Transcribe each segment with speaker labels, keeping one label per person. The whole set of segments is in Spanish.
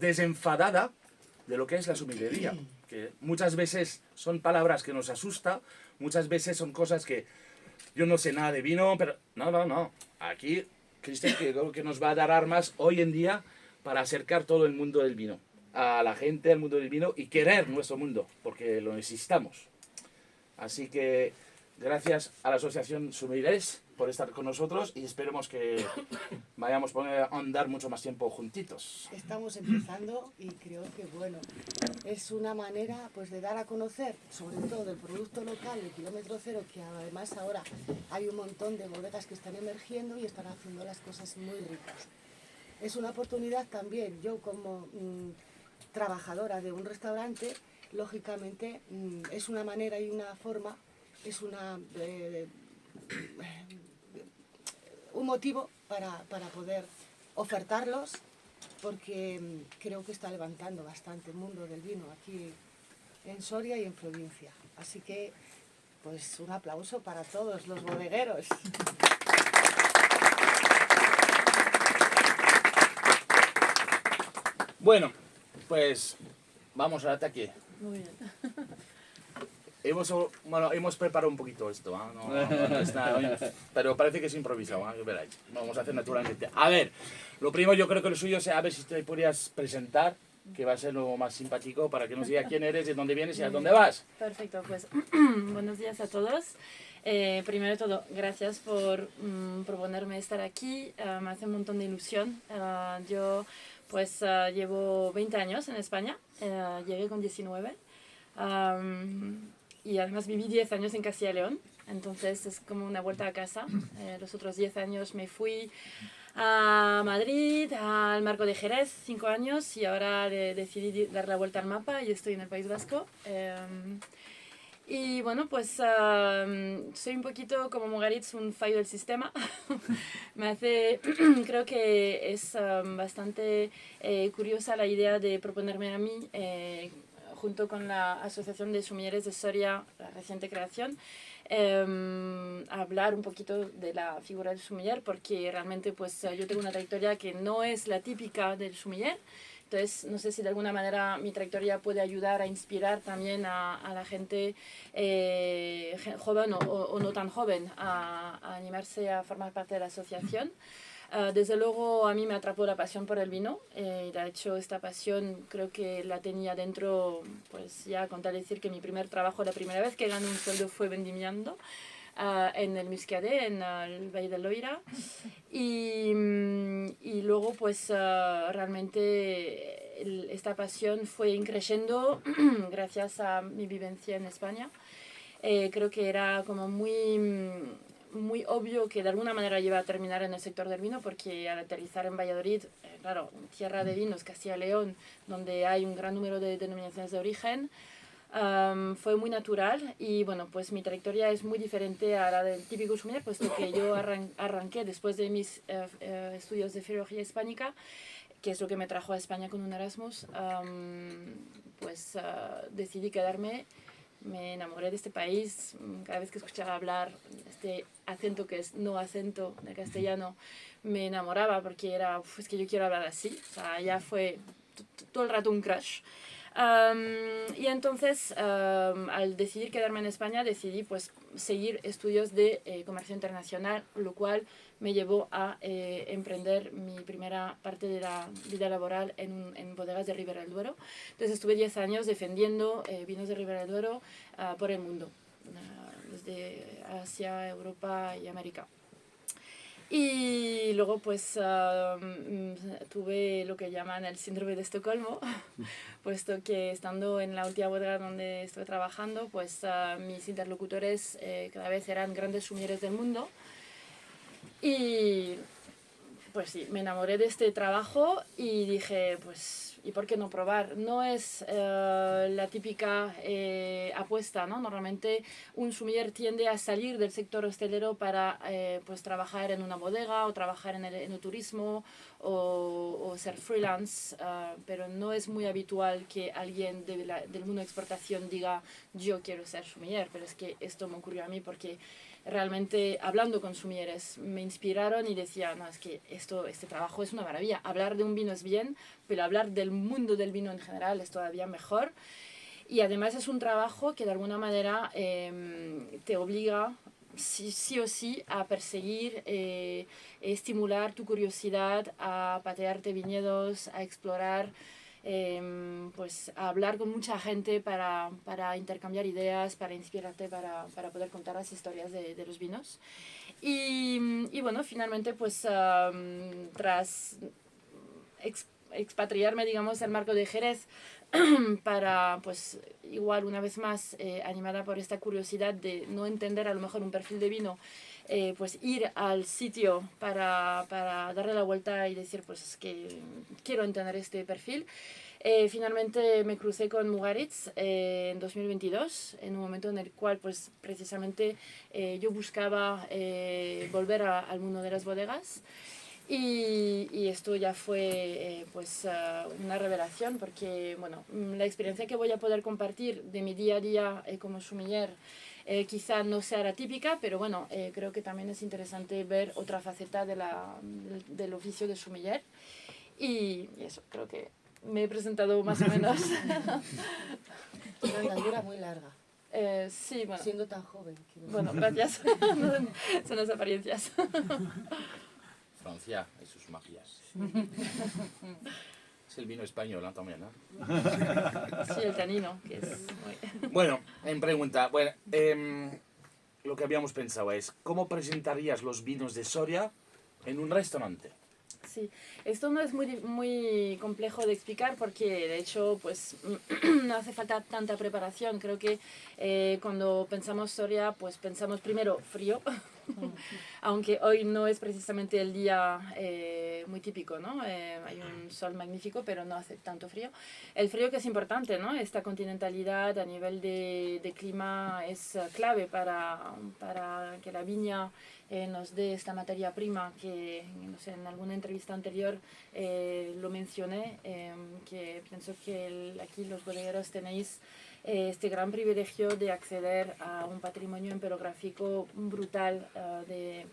Speaker 1: desenfadada de lo que es la sommelería, que muchas veces son palabras que nos asustan, muchas veces son cosas que yo no sé nada de vino, pero no, aquí Cristian creo que nos va a dar armas hoy en día para acercar todo el mundo del vino a la gente, al mundo del vino y querer nuestro mundo, porque lo necesitamos. Así que gracias a la Asociación Sommeliers por estar con nosotros y esperemos que vayamos a andar mucho más tiempo juntitos.
Speaker 2: Estamos empezando y creo que bueno, es una manera pues de dar a conocer sobre todo el producto local, el kilómetro cero, que además ahora hay un montón de bodegas que están emergiendo y están haciendo las cosas muy ricas. Es una oportunidad también, yo como trabajadora de un restaurante, lógicamente es una manera y una forma, es un motivo para poder ofertarlos, porque creo que está levantando bastante el mundo del vino aquí en Soria y en provincia. Así que, pues un aplauso para todos los bodegueros.
Speaker 1: Bueno, pues vamos al ataque.
Speaker 3: Muy bien.
Speaker 1: Hemos preparado un poquito esto, ¿eh? No es nada, pero parece que es improvisado, ¿eh? Veréis. Vamos a hacer naturalmente. A ver, lo primero yo creo que lo suyo sea a ver si te podrías presentar, que va a ser lo más simpático para que nos diga quién eres, de dónde vienes y a dónde vas.
Speaker 3: Perfecto, pues buenos días a todos. Primero de todo, gracias por proponerme estar aquí. Me hace un montón de ilusión. Yo pues llevo 20 años en España, llegué con 19. Y además viví 10 años en Castilla y León, entonces es como una vuelta a casa. Los otros 10 años me fui a Madrid, al Marco de Jerez, 5 años, y ahora decidí dar la vuelta al mapa y estoy en el País Vasco. Y bueno, pues soy un poquito como Mugaritz, un fallo del sistema. Creo que es bastante curiosa la idea de proponerme a mí, junto con la Asociación de Sommeliers de Soria, la reciente creación, hablar un poquito de la figura del sommelier, porque realmente pues yo tengo una trayectoria que no es la típica del sommelier. Entonces, no sé si de alguna manera mi trayectoria puede ayudar a inspirar también a la gente joven o no tan joven a animarse a formar parte de la asociación. Desde luego a mí me atrapó la pasión por el vino. De hecho, esta pasión creo que la tenía dentro, pues ya con tal decir que mi primer trabajo, la primera vez que gané un sueldo fue vendimiando en el Muscadet, en el Valle del Loira. Y luego pues realmente esta pasión fue creciendo gracias a mi vivencia en España. Creo que era como muy obvio que de alguna manera iba a terminar en el sector del vino, porque al aterrizar en Valladolid, claro, tierra de vinos, Castilla y León, donde hay un gran número de denominaciones de origen, fue muy natural. Y bueno, pues mi trayectoria es muy diferente a la del típico sommelier, puesto que yo arranqué después de mis estudios de filología hispánica, que es lo que me trajo a España con un Erasmus. Pues decidí quedarme. Me enamoré de este país. Cada vez que escuchaba hablar este acento que es no acento de castellano, me enamoraba, porque era, es que yo quiero hablar así. O sea, ya fue todo el rato un crush. Y entonces, al decidir quedarme en España, decidí pues seguir estudios de comercio internacional, lo cual me llevó a emprender mi primera parte de la vida laboral en bodegas de Ribera del Duero. Entonces estuve 10 años defendiendo vinos de Ribera del Duero por el mundo, desde Asia, Europa y América. Y luego pues tuve lo que llaman el síndrome de Estocolmo, puesto que estando en la última bodega donde estoy trabajando, pues mis interlocutores cada vez eran grandes sommeliers del mundo. Y pues sí, me enamoré de este trabajo y dije, pues, ¿y por qué no probar? No es la típica apuesta, ¿no? Normalmente un sommelier tiende a salir del sector hostelero para pues trabajar en una bodega o trabajar en el turismo o ser freelance, pero no es muy habitual que alguien del mundo de exportación diga, yo quiero ser sommelier. Pero es que esto me ocurrió a mí porque realmente hablando con sumilleres me inspiraron y decía, no, es que este trabajo es una maravilla. Hablar de un vino es bien, pero hablar del mundo del vino en general es todavía mejor. Y además es un trabajo que de alguna manera te obliga sí o sí a perseguir, estimular tu curiosidad, a patearte viñedos, a explorar, pues a hablar con mucha gente para intercambiar ideas, para inspirarte, para poder contar las historias de los vinos. Y bueno, finalmente pues tras expatriarme, digamos, al marco de Jerez, para, pues, igual una vez más, animada por esta curiosidad de no entender a lo mejor un perfil de vino, pues ir al sitio para darle la vuelta y decir, pues es que quiero entender este perfil. Finalmente me crucé con Mugaritz en 2022, en un momento en el cual, pues, precisamente yo buscaba volver al mundo de las bodegas. Y esto ya fue pues una revelación porque bueno, la experiencia que voy a poder compartir de mi día a día como sommelier quizá no sea la típica, pero bueno, creo que también es interesante ver otra faceta del oficio de sommelier. Y eso, creo que me he presentado más o menos.
Speaker 2: Una andadura muy larga,
Speaker 3: Sí, bueno.
Speaker 2: siendo tan joven.
Speaker 3: Bueno, gracias. Son las apariencias.
Speaker 1: Francia y sus magias. Es el vino español, ¿no? También, ¿no?
Speaker 3: Sí, el tanino, que es muy...
Speaker 1: Bueno, en pregunta, bueno, lo que habíamos pensado es, ¿cómo presentarías los vinos de Soria en un restaurante?
Speaker 3: Sí, esto no es muy complejo de explicar porque de hecho pues no hace falta tanta preparación. Creo que cuando pensamos Soria pues pensamos primero frío, aunque hoy no es precisamente el día muy típico, ¿no? Hay un sol magnífico pero no hace tanto frío. El frío que es importante, ¿no? Esta continentalidad a nivel de clima es clave para que la viña nos dé esta materia prima que no sé, en alguna entrevista anterior lo mencioné, que pienso que aquí los bodegueros tenéis este gran privilegio de acceder a un patrimonio empelográfico brutal,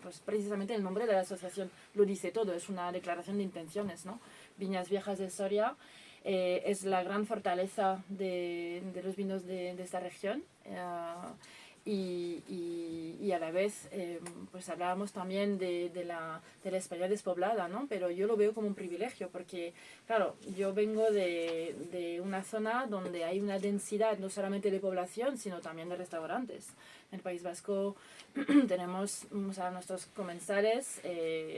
Speaker 3: pues precisamente el nombre de la asociación lo dice todo, es una declaración de intenciones, ¿no? Viñas Viejas de Soria es la gran fortaleza de los vinos de esta región. Y a la vez pues hablábamos también de la España despoblada, ¿no? Pero yo lo veo como un privilegio porque, claro, yo vengo de una zona donde hay una densidad no solamente de población, sino también de restaurantes. En el País Vasco tenemos, o sea, nuestros comensales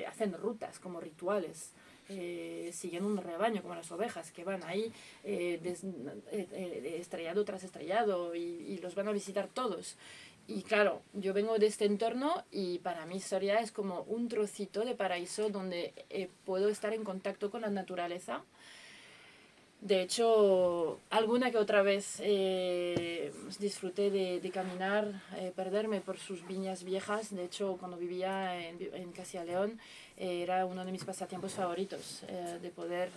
Speaker 3: hacen rutas como rituales. Siguen un rebaño como las ovejas que van ahí estrellado tras estrellado y los van a visitar todos. Y claro, yo vengo de este entorno y para mí Soria es como un trocito de paraíso donde puedo estar en contacto con la naturaleza. De hecho, alguna que otra vez disfruté de caminar, perderme por sus viñas viejas. De hecho, cuando vivía en Castilla y León, era uno de mis pasatiempos favoritos, de poder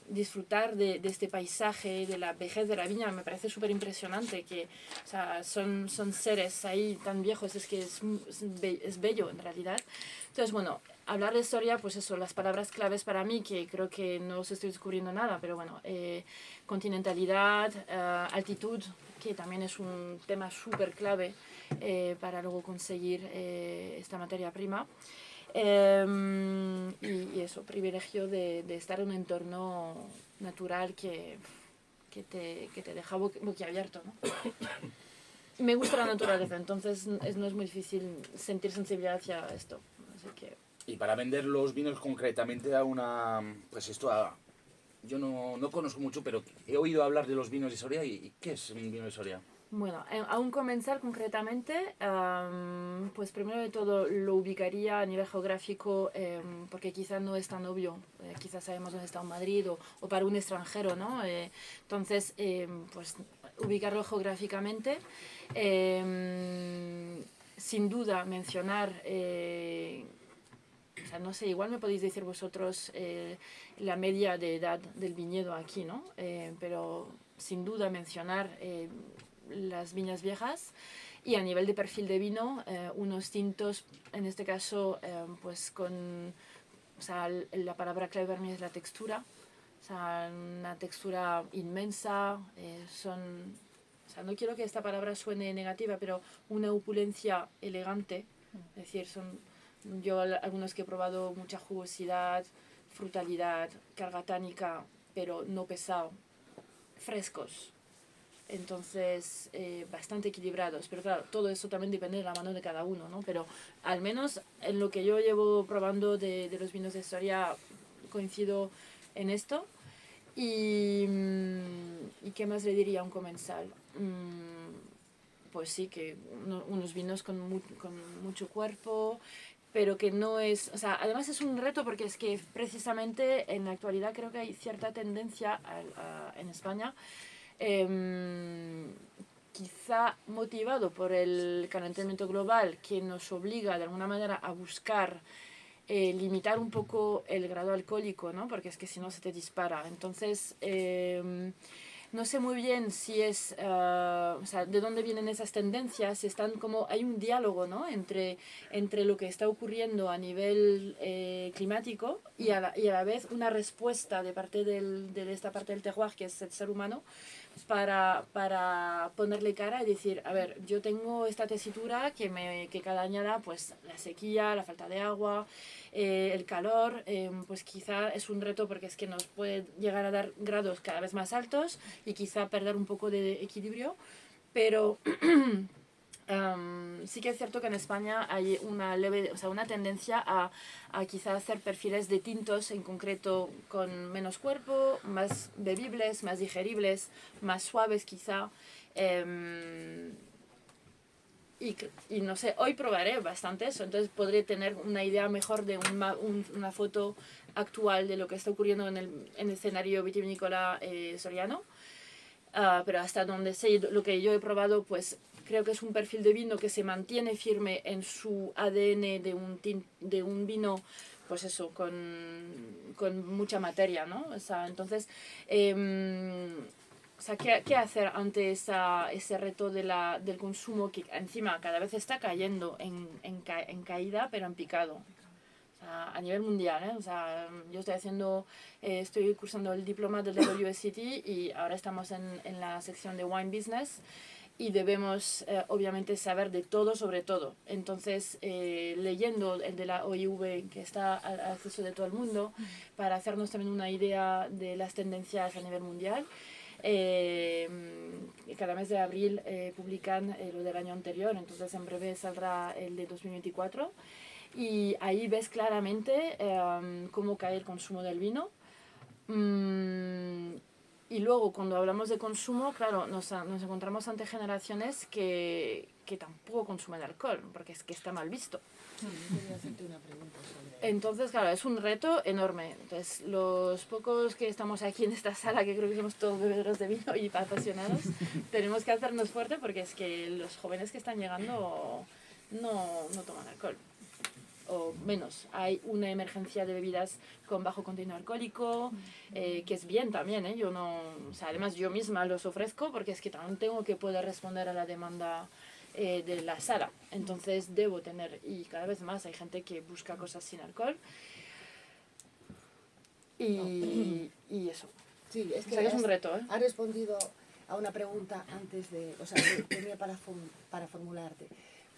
Speaker 3: disfrutar de este paisaje, de la vejez de la viña. Me parece súper impresionante que o sea, son seres ahí tan viejos, es que es bello en realidad. Entonces, bueno, hablar de Soria, pues eso, las palabras claves para mí, que creo que no os estoy descubriendo nada, pero bueno, continentalidad, altitud, que también es un tema súper clave para luego conseguir esta materia prima. Y eso, privilegio de estar en un entorno natural que te deja boquiabierto, ¿no? Me gusta la naturaleza, entonces no es muy difícil sentir sensibilidad hacia esto. Así que...
Speaker 1: Y para vender los vinos concretamente a una... Pues esto yo no conozco mucho, pero he oído hablar de los vinos de Soria. ¿Y qué es un vino de Soria?
Speaker 3: Bueno, aún comenzar concretamente, pues primero de todo lo ubicaría a nivel geográfico, porque quizás no es tan obvio, quizás sabemos dónde está un Madrid o para un extranjero, ¿no? Entonces, pues ubicarlo geográficamente, sin duda mencionar... o sea, no sé, igual me podéis decir vosotros la media de edad del viñedo aquí, ¿no? Pero sin duda mencionar las viñas viejas Y a nivel de perfil de vino, unos tintos, en este caso, pues con, o sea, la palabra clave para mí es la textura, o sea, una textura inmensa, o sea, no quiero que esta palabra suene negativa, pero una opulencia elegante, es decir, yo algunos que he probado mucha jugosidad, frutalidad, carga tánica, pero no pesado, frescos. Entonces, bastante equilibrados. Pero claro, todo eso también depende de la mano de cada uno, ¿no? Pero al menos en lo que yo llevo probando de los vinos de historia, coincido en esto. ¿Y qué más le diría a un comensal? Pues sí, que unos vinos con mucho cuerpo, pero que no es... O sea, además es un reto porque es que precisamente en la actualidad creo que hay cierta tendencia en España, quizá motivado por el calentamiento global, que nos obliga de alguna manera a buscar limitar un poco el grado alcohólico, ¿no? Porque es que si no se te dispara. Entonces, no sé muy bien si es, o sea, de dónde vienen esas tendencias, si están como, hay un diálogo, ¿no? Entre lo que está ocurriendo a nivel climático y a la vez una respuesta de parte de esta parte del terroir, que es el ser humano, para ponerle cara y decir, a ver, yo tengo esta tesitura que cada añada, pues la sequía, la falta de agua, el calor, pues quizá es un reto porque es que nos puede llegar a dar grados cada vez más altos y quizá perder un poco de equilibrio, pero sí que es cierto que en España hay una leve, o sea, una tendencia a quizá hacer perfiles de tintos en concreto con menos cuerpo, más bebibles, más digeribles, más suaves quizá. Y no sé, hoy probaré bastante eso, entonces podré tener una idea mejor de una foto actual de lo que está ocurriendo en el escenario vitivinícola soriano. Pero hasta donde sé lo que yo he probado, pues creo que es un perfil de vino que se mantiene firme en su ADN de un vino, pues eso, con mucha materia, ¿no? O sea, entonces, o sea, ¿qué hacer ante ese reto del consumo que encima cada vez está cayendo en caída, pero en picado? O sea, a nivel mundial, ¿eh? O sea, yo estoy cursando el diploma del WSET y ahora estamos en la sección de Wine Business y debemos obviamente saber de todo sobre todo. Entonces, leyendo el de la OIV que está al acceso de todo el mundo para hacernos también una idea de las tendencias a nivel mundial. Cada mes de abril publican lo del año anterior, entonces en breve saldrá el de 2024. Y ahí ves claramente cómo cae el consumo del vino. Y luego, cuando hablamos de consumo, claro, nos encontramos ante generaciones que tampoco consumen alcohol, porque es que está mal visto.
Speaker 2: Quería hacerte una pregunta sobre...
Speaker 3: Entonces, claro, es un reto enorme. Entonces, los pocos que estamos aquí en esta sala, que creo que somos todos bebedores de vino y apasionados, tenemos que hacernos fuerte porque es que los jóvenes que están llegando no toman alcohol. O menos. Hay una emergencia de bebidas con bajo contenido alcohólico, que es bien también, ¿eh? Yo no, o sea, además yo misma los ofrezco porque es que también tengo que poder responder a la demanda de la sala. Entonces debo tener, y cada vez más hay gente que busca cosas sin alcohol. Y eso.
Speaker 2: Sí, es
Speaker 3: O
Speaker 2: que
Speaker 3: sea, que es un reto, ¿eh?
Speaker 2: has respondido a una pregunta antes de... O sea, que tenía para formularte.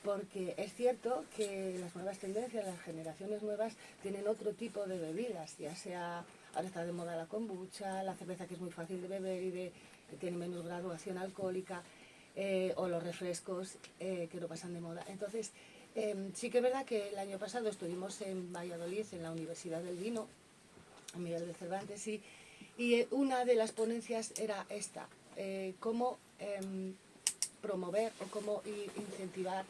Speaker 2: Porque es cierto que las nuevas tendencias, las generaciones nuevas, tienen otro tipo de bebidas, ya sea, ahora está de moda la kombucha, la cerveza que es muy fácil de beber y que tiene menos graduación alcohólica, o los refrescos que no pasan de moda. Entonces, sí que es verdad que el año pasado estuvimos en Valladolid, en la Universidad del Vino, en Miguel de Cervantes, y una de las ponencias era esta, cómo promover o cómo incentivar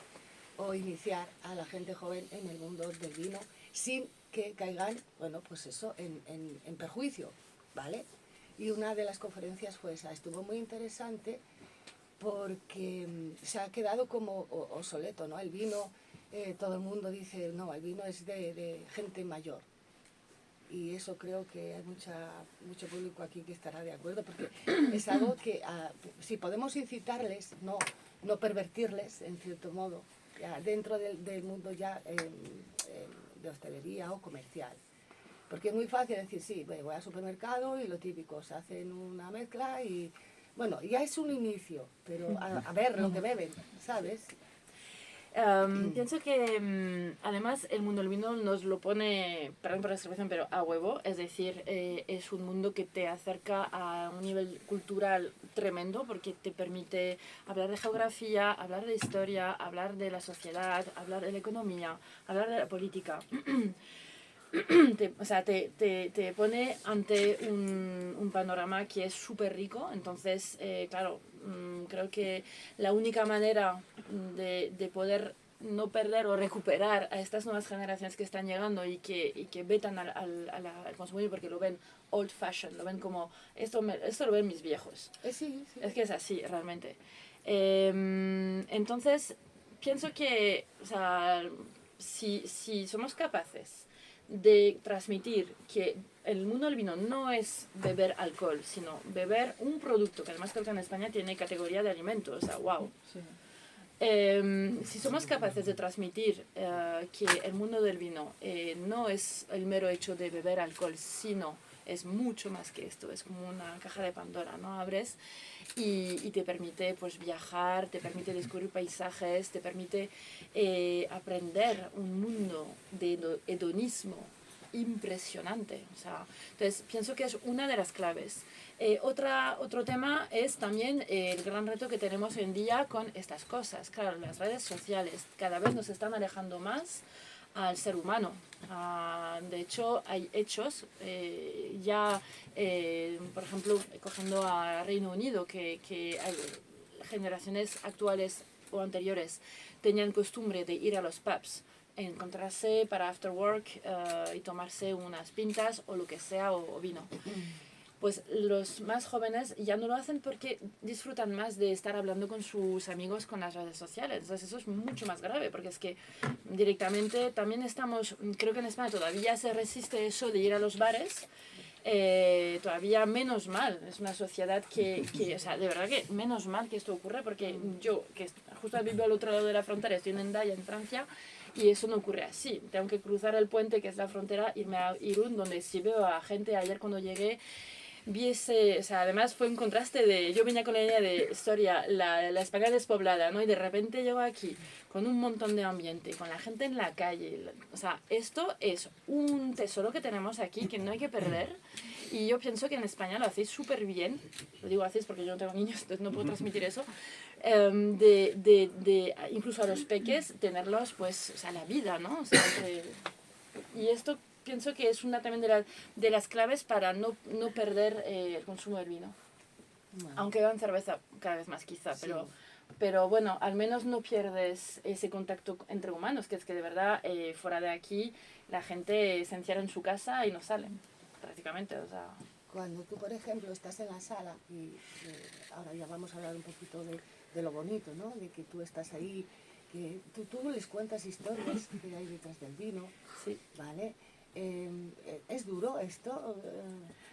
Speaker 2: o iniciar a la gente joven en el mundo del vino sin que caigan, bueno, pues eso, en perjuicio, ¿vale? Y una de las conferencias fue esa, estuvo muy interesante porque se ha quedado como obsoleto, ¿no? El vino, todo el mundo dice, no, el vino es de gente mayor. Y eso creo que hay mucho público aquí que estará de acuerdo, porque es algo que si podemos incitarles, no pervertirles en cierto modo, ya, dentro del mundo ya de hostelería o comercial. Porque es muy fácil decir, sí, voy al supermercado y lo típico, se hacen una mezcla y, bueno, ya es un inicio, pero a ver lo que beben, ¿sabes?
Speaker 3: Pienso que además el mundo del vino nos lo pone, perdón por la expresión, pero a huevo, es decir, es un mundo que te acerca a un nivel cultural tremendo porque te permite hablar de geografía, hablar de historia, hablar de la sociedad, hablar de la economía, hablar de la política. Te pone ante un panorama que es súper rico, entonces, claro, creo que la única manera de poder no perder o recuperar a estas nuevas generaciones que están llegando y que vetan al consumidor porque lo ven old fashion, lo ven como, esto lo ven mis viejos.
Speaker 2: Sí.
Speaker 3: Es que es así, realmente. Entonces, pienso que, o sea, si somos capaces de transmitir que el mundo del vino no es beber alcohol, sino beber un producto, que además creo que en España tiene categoría de alimento, o sea, wow.
Speaker 4: Sí.
Speaker 3: Si somos capaces de transmitir que el mundo del vino no es el mero hecho de beber alcohol, sino es mucho más que esto, es como una caja de Pandora, ¿no? Abres y te permite pues viajar, te permite descubrir paisajes, te permite aprender un mundo de hedonismo impresionante. O sea, entonces pienso que es una de las claves. Otro tema es también el gran reto que tenemos hoy en día con estas cosas. Claro, las redes sociales cada vez nos están alejando más al ser humano. De hecho, hay hechos, por ejemplo, cogiendo a Reino Unido, que hay generaciones actuales o anteriores tenían costumbre de ir a los pubs, encontrarse para after work y tomarse unas pintas o lo que sea, o vino. Pues los más jóvenes ya no lo hacen porque disfrutan más de estar hablando con sus amigos con las redes sociales. Entonces eso es mucho más grave porque es que directamente también creo que en España todavía se resiste eso de ir a los bares. Todavía menos mal, es una sociedad que, o sea, de verdad que menos mal que esto ocurre porque yo, que justo vivo al otro lado de la frontera, estoy en Hendaya, en Francia, y eso no ocurre así. Tengo que cruzar el puente, que es la frontera, irme a Irún, donde sí veo a gente. Ayer cuando llegué, o sea, además fue un contraste yo venía con la idea de historia, la España despoblada, ¿no? Y de repente llego aquí con un montón de ambiente, con la gente en la calle. O sea, esto es un tesoro que tenemos aquí que no hay que perder. Y yo pienso que en España lo hacéis súper bien. Lo digo hacéis porque yo no tengo niños, entonces no puedo transmitir eso. Incluso a los peques, tenerlos, pues, o sea, la vida, ¿no? O sea, y esto pienso que es una también de las claves para no perder el consumo del vino. Bueno. Aunque beban cerveza cada vez más quizá, sí. pero bueno, al menos no pierdes ese contacto entre humanos, que es que de verdad fuera de aquí la gente se encierra en su casa y no salen, prácticamente, o sea.
Speaker 2: Cuando tú, por ejemplo, estás en la sala, y ahora ya vamos a hablar un poquito de lo bonito, ¿no? De que tú estás ahí, que tú les cuentas historias que hay detrás del vino,
Speaker 3: sí.
Speaker 2: ¿Vale? ¿Es duro esto?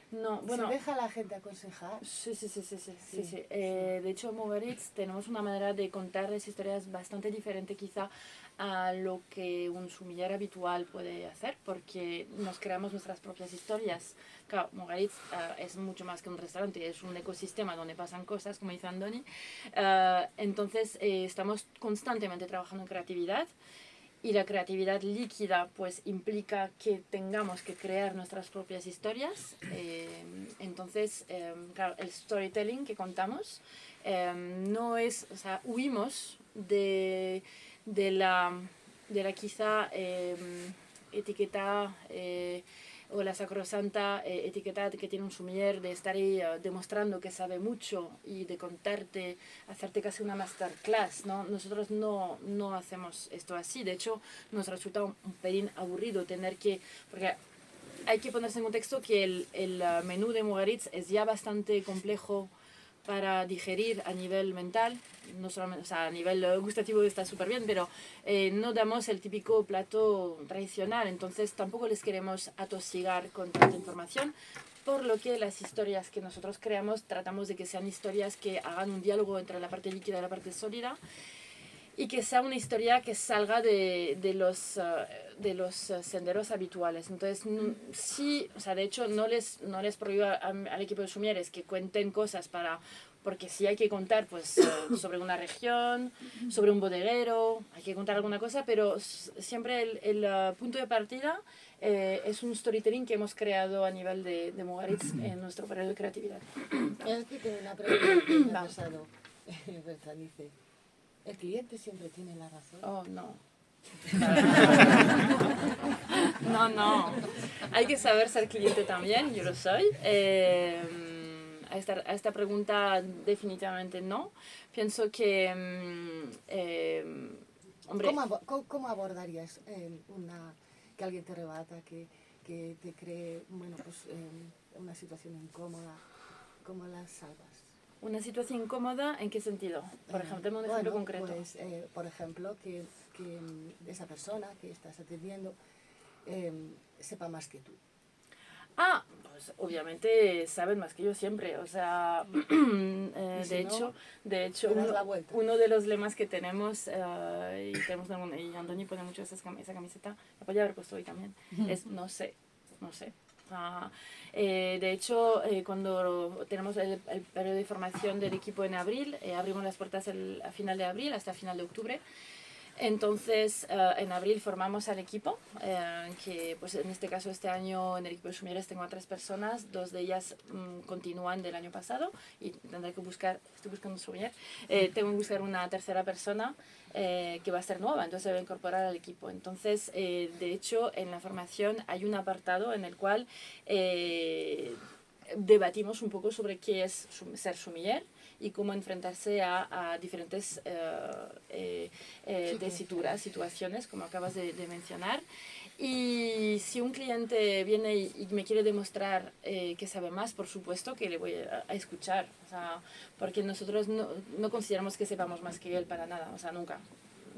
Speaker 3: No, bueno,
Speaker 2: ¿Se deja a la gente aconsejar?
Speaker 3: Sí. De hecho, en Moveritz tenemos una manera de contar las historias bastante diferente quizá a lo que un sumiller habitual puede hacer, porque nos creamos nuestras propias historias. Claro, Moveritz es mucho más que un restaurante, es un ecosistema donde pasan cosas, como dice Andoni. Entonces, estamos constantemente trabajando en creatividad. Y la creatividad líquida pues implica que tengamos que crear nuestras propias historias. Entonces, claro, el storytelling que contamos no es, o sea, huimos de la quizá etiqueta o la sacrosanta etiqueta que tiene un sommelier de estar ahí demostrando que sabe mucho y de contarte, hacerte casi una masterclass, ¿no? Nosotros no hacemos esto así. De hecho, nos resulta un pelín aburrido tener que... Porque hay que ponerse en contexto que el menú de Moveritz es ya bastante complejo para digerir a nivel mental, no solamente, o sea, a nivel gustativo está súper bien, pero no damos el típico plato tradicional, entonces tampoco les queremos atosigar con tanta información, por lo que las historias que nosotros creamos tratamos de que sean historias que hagan un diálogo entre la parte líquida y la parte sólida, y que sea una historia que salga de los senderos habituales. Entonces, sí, o sea, de hecho, no les prohíbo al equipo de sumieres que cuenten cosas porque sí hay que contar pues, sobre una región, sobre un bodeguero, hay que contar alguna cosa, pero siempre el punto de partida es un storytelling que hemos creado a nivel de Mugaritz en nuestro periodo de creatividad.
Speaker 2: Es que tengo una pregunta que me ha pasado. Bertrand dice, ¿el cliente siempre tiene la razón?
Speaker 3: Oh, no. No. Hay que saber ser cliente también, yo lo soy. A esta pregunta definitivamente no. Pienso que, hombre...
Speaker 2: ¿Cómo abordarías que alguien te rebata, que te cree, bueno, pues, una situación incómoda? ¿Cómo la salvas?
Speaker 3: ¿Una situación incómoda en qué sentido? Por ejemplo, tengo un ejemplo concreto.
Speaker 2: Pues, por ejemplo, que esa persona que estás atendiendo sepa más que tú.
Speaker 3: Ah, pues obviamente saben más que yo siempre, o sea, de hecho uno de los lemas que tenemos, y Andoni pone mucho esa camiseta, la podía haber puesto hoy también, es no sé. De hecho, cuando tenemos el periodo de formación del equipo en abril, abrimos las puertas a final de abril hasta final de octubre. Entonces, en abril formamos al equipo, que pues en este caso este año en el equipo de sumieres tengo a 3 personas, 2 de ellas continúan del año pasado y tendré que buscar, estoy buscando un sumier, tengo que buscar una tercera persona que va a ser nueva, entonces se va a incorporar al equipo. Entonces, de hecho, en la formación hay un apartado en el cual debatimos un poco sobre qué es ser sumiller y cómo enfrentarse a diferentes situaciones, como acabas de mencionar. Y si un cliente viene y me quiere demostrar que sabe más, por supuesto que le voy a escuchar, o sea, porque nosotros no consideramos que sepamos más que él para nada, o sea, nunca.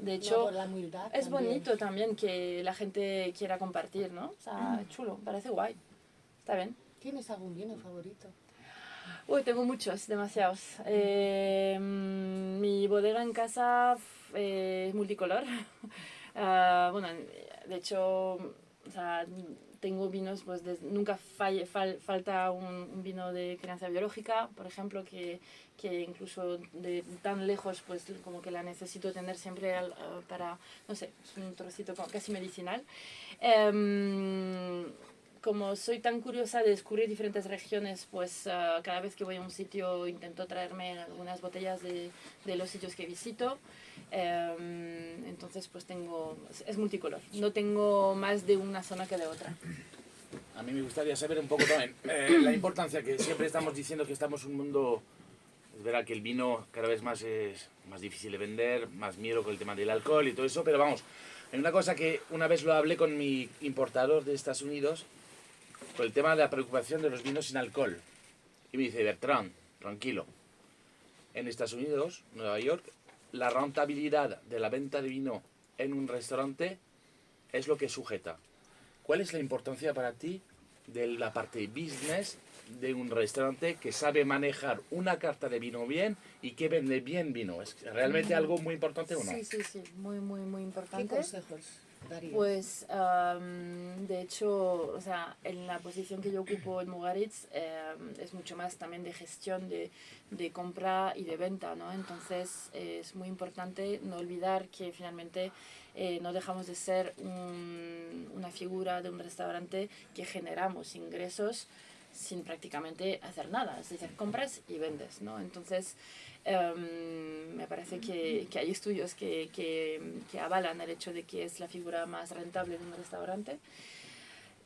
Speaker 3: De hecho,
Speaker 2: por la humildad
Speaker 3: es
Speaker 2: también.
Speaker 3: bonito también que la gente quiera compartir, ¿no? O sea, chulo, parece guay, está bien.
Speaker 2: ¿Tienes algún vino favorito?
Speaker 3: Uy, tengo muchos, demasiados. Mi bodega en casa es multicolor. Bueno, de hecho, o sea, tengo vinos, pues nunca falta un vino de crianza biológica, por ejemplo, que incluso de tan lejos, pues como que la necesito tener siempre para, no sé, es un trocito casi medicinal. Como soy tan curiosa de descubrir diferentes regiones, pues cada vez que voy a un sitio intento traerme algunas botellas de los sitios que visito. Entonces pues es multicolor, no tengo más de una zona que de otra.
Speaker 1: A mí me gustaría saber un poco también la importancia que siempre estamos diciendo que estamos en un mundo, es verdad que el vino cada vez más es más difícil de vender, más miedo con el tema del alcohol y todo eso, pero vamos, hay una cosa que una vez lo hablé con mi importador de Estados Unidos, con el tema de la preocupación de los vinos sin alcohol. Y me dice, Bertrand, tranquilo, en Estados Unidos, Nueva York, la rentabilidad de la venta de vino en un restaurante es lo que sujeta. ¿Cuál es la importancia para ti de la parte business de un restaurante que sabe manejar una carta de vino bien y que vende bien vino? ¿Es realmente algo muy importante o no?
Speaker 3: Sí, muy importante.
Speaker 2: ¿Qué consejos darías?
Speaker 3: Pues, de hecho, o sea, en la posición que yo ocupo en Mugaritz es mucho más también de gestión de compra y de venta, ¿no? Entonces es muy importante no olvidar que finalmente no dejamos de ser una figura de un restaurante que generamos ingresos sin prácticamente hacer nada, es decir, compras y vendes, ¿no? Entonces, me parece que hay estudios que avalan el hecho de que es la figura más rentable de un restaurante.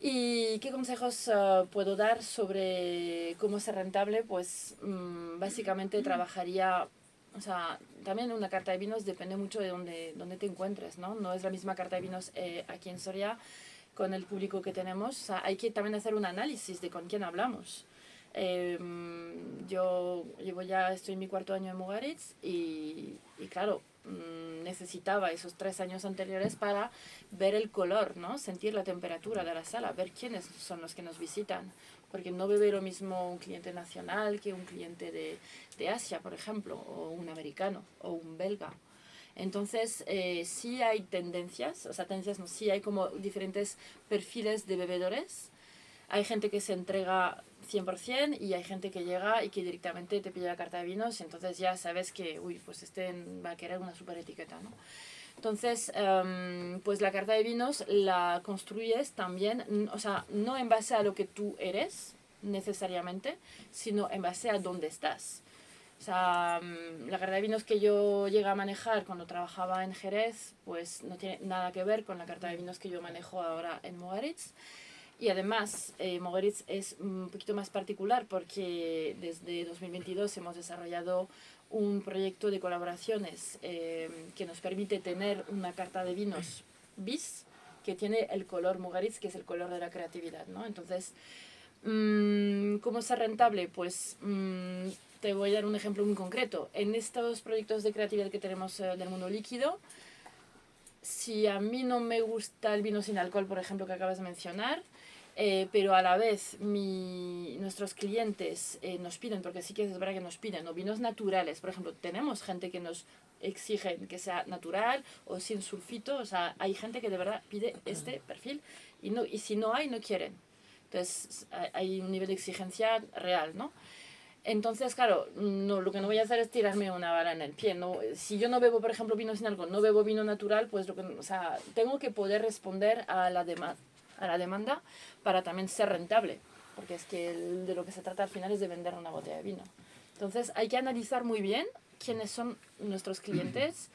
Speaker 3: ¿Y qué consejos puedo dar sobre cómo ser rentable? Pues básicamente trabajaría, o sea, también una carta de vinos depende mucho de dónde te encuentres, ¿no? No es la misma carta de vinos aquí en Soria con el público que tenemos. O sea, hay que también hacer un análisis de con quién hablamos. Yo estoy en mi cuarto año en Mugaritz y claro, necesitaba esos 3 años anteriores para ver el color, ¿no? Sentir la temperatura de la sala, ver quiénes son los que nos visitan. Porque no bebe lo mismo un cliente nacional que un cliente de Asia, por ejemplo, o un americano, o un belga. Entonces, sí hay tendencias, o sea, tendencias no, sí hay como diferentes perfiles de bebedores. Hay gente que se entrega 100% y hay gente que llega y que directamente te pide la carta de vinos, y entonces ya sabes que, uy, pues este va a querer una super etiqueta, ¿no? Entonces, pues la carta de vinos la construyes también, o sea, no en base a lo que tú eres necesariamente, sino en base a dónde estás. O sea, la carta de vinos que yo llegué a manejar cuando trabajaba en Jerez, pues no tiene nada que ver con la carta de vinos que yo manejo ahora en Mugaritz. Y además, Mugaritz es un poquito más particular porque desde 2022 hemos desarrollado un proyecto de colaboraciones que nos permite tener una carta de vinos bis que tiene el color Mugaritz, que es el color de la creatividad, ¿no? Entonces, ¿cómo ser rentable? Pues te voy a dar un ejemplo muy concreto. En estos proyectos de creatividad que tenemos del mundo líquido, si a mí no me gusta el vino sin alcohol, por ejemplo, que acabas de mencionar, pero a la vez nuestros clientes nos piden, porque sí que es verdad que nos piden, ¿no? Vinos naturales. Por ejemplo, tenemos gente que nos exige que sea natural o sin sulfito. O sea, hay gente que de verdad pide este perfil y si no hay, no quieren. Entonces, hay un nivel de exigencia real, ¿no? Entonces, claro, no, lo que no voy a hacer es tirarme una bala en el pie. No, si yo no bebo, por ejemplo, vino sin alcohol, no bebo vino natural, pues o sea, tengo que poder responder a la demanda para también ser rentable. Porque es que de lo que se trata al final es de vender una botella de vino. Entonces, hay que analizar muy bien quiénes son nuestros clientes,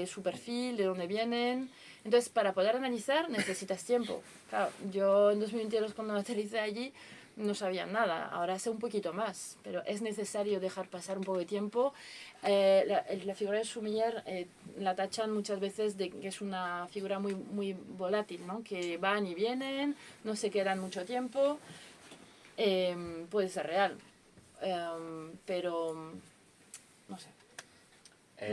Speaker 3: su perfil, de dónde vienen. Entonces, para poder analizar necesitas tiempo. Claro, yo en 2022 cuando aterricé allí no sabía nada, ahora sé un poquito más, pero es necesario dejar pasar un poco de tiempo. La figura de sommelier la tachan muchas veces de que es una figura muy, muy volátil, ¿no? Que van y vienen, no se quedan mucho tiempo. Puede ser real, pero no sé.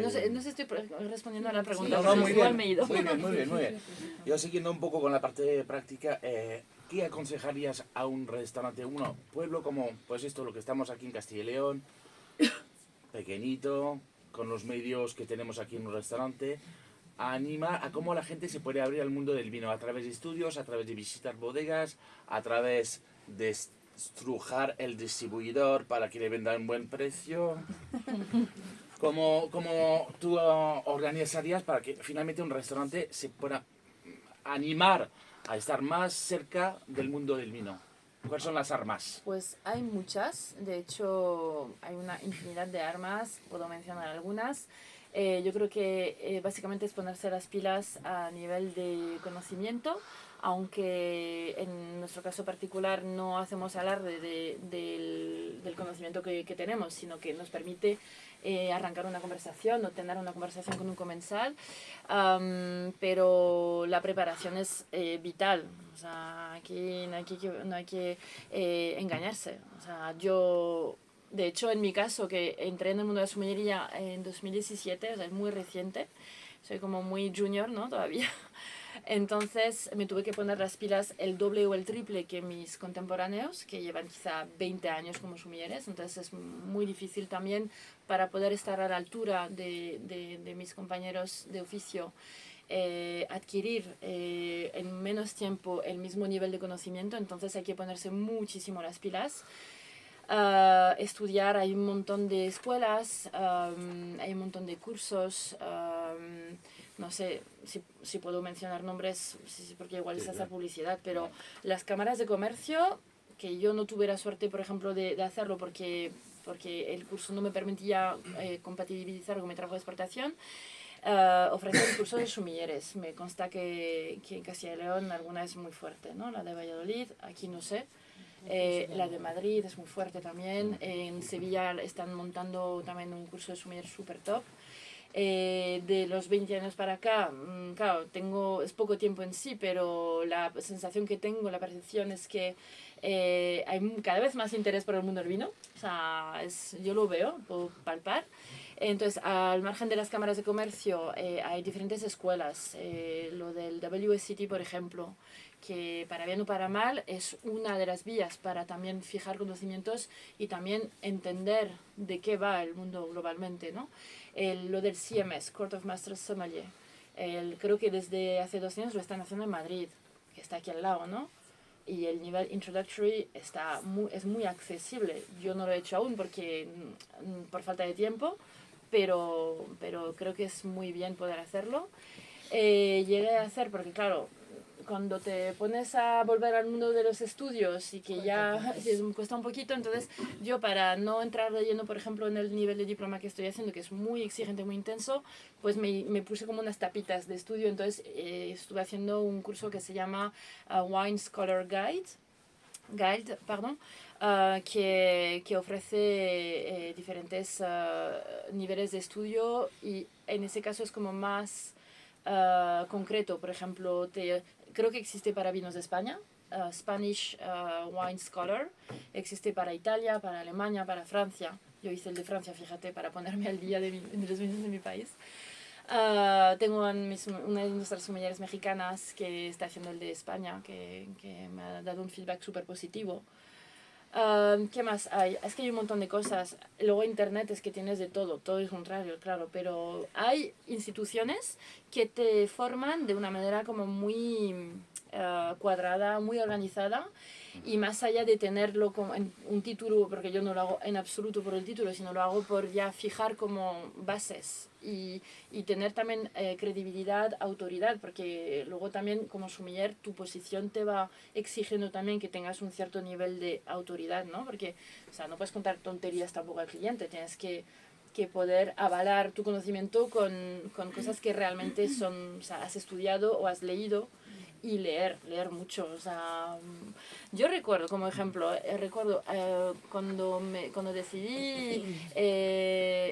Speaker 3: No sé si estoy respondiendo a la pregunta.
Speaker 1: No, no, muy
Speaker 3: Igual
Speaker 1: bien,
Speaker 3: me he ido.
Speaker 1: muy bien, muy bien, muy bien. Yo siguiendo un poco con la parte práctica, ¿qué aconsejarías a un restaurante, uno, pueblo como, pues esto, lo que estamos aquí en Castilla y León, pequeñito, con los medios que tenemos aquí en un restaurante, a animar a cómo la gente se puede abrir al mundo del vino a través de estudios, a través de visitar bodegas, a través de estrujar el distribuidor para que le venda un buen precio? ¿Cómo tú organizarías para que finalmente un restaurante se pueda animar a estar más cerca del mundo del vino? ¿Cuáles son las armas?
Speaker 3: Pues hay muchas, de hecho hay una infinidad de armas, puedo mencionar algunas. Yo creo que básicamente es ponerse las pilas a nivel de conocimiento, aunque en nuestro caso particular no hacemos alarde del conocimiento que tenemos, sino que nos permite arrancar una conversación o tener una conversación con un comensal, pero la preparación es vital. O sea, aquí no hay que engañarse. O sea, de hecho, en mi caso, que entré en el mundo de la sommeliería en 2017, o sea, es muy reciente, soy como muy junior, ¿no? Todavía. Entonces me tuve que poner las pilas el doble o el triple que mis contemporáneos, que llevan quizá 20 años como sommeliers. Entonces es muy difícil también para poder estar a la altura de mis compañeros de oficio, adquirir en menos tiempo el mismo nivel de conocimiento. Entonces hay que ponerse muchísimo las pilas. Estudiar, hay un montón de escuelas, hay un montón de cursos, no sé si puedo mencionar nombres, porque igual es hacer publicidad, pero las cámaras de comercio, que yo no tuve la suerte, por ejemplo, de hacerlo porque el curso no me permitía compatibilizar con mi trabajo de exportación, ofrecen cursos de sommeliers. Me consta que en Castilla y León alguna es muy fuerte, ¿no? La de Valladolid, aquí no sé. La de Madrid es muy fuerte también. En Sevilla están montando también un curso de sommelier súper top. De los 20 años para acá, claro, es poco tiempo en sí, pero la sensación que tengo, la percepción es que Hay cada vez más interés por el mundo del vino, o sea, yo lo veo, puedo palpar. Entonces, al margen de las cámaras de comercio, hay diferentes escuelas. Lo del WSET, por ejemplo, que para bien o para mal es una de las vías para también fijar conocimientos y también entender de qué va el mundo globalmente, ¿no? Lo del CMS, Court of Masters Sommelier, creo que desde hace 2 años lo están haciendo en Madrid, que está aquí al lado, ¿no? Y el nivel introductory es muy accesible. Yo no lo he hecho aún porque por falta de tiempo, pero creo que es muy bien poder hacerlo. Llegué a hacer, porque claro, cuando te pones a volver al mundo de los estudios y que ya cuesta un poquito, entonces yo para no entrar de lleno, por ejemplo, en el nivel de diploma que estoy haciendo, que es muy exigente, muy intenso, pues me puse como unas tapitas de estudio, entonces estuve haciendo un curso que se llama Wine Scholar Guide, pardon, que ofrece diferentes niveles de estudio y en ese caso es como más concreto. Por ejemplo, creo que existe para vinos de España, Spanish Wine Scholar, existe para Italia, para Alemania, para Francia. Yo hice el de Francia, fíjate, para ponerme al día de los vinos de mi país. Tengo una de nuestras sommeliers mexicanas que está haciendo el de España, que me ha dado un feedback súper positivo. ¿Qué más hay? Es que hay un montón de cosas. Luego internet es que tienes de todo es contrario, claro, pero hay instituciones que te forman de una manera como muy cuadrada, muy organizada, y más allá de tenerlo como en un título, porque yo no lo hago en absoluto por el título, sino lo hago por ya fijar como bases y tener también credibilidad, autoridad, porque luego también como sommelier tu posición te va exigiendo también que tengas un cierto nivel de autoridad, ¿no? Porque, o sea, no puedes contar tonterías tampoco al cliente, tienes que poder avalar tu conocimiento con cosas que realmente son, o sea, has estudiado o has leído, y leer mucho. O sea, yo recuerdo, como ejemplo, cuando decidí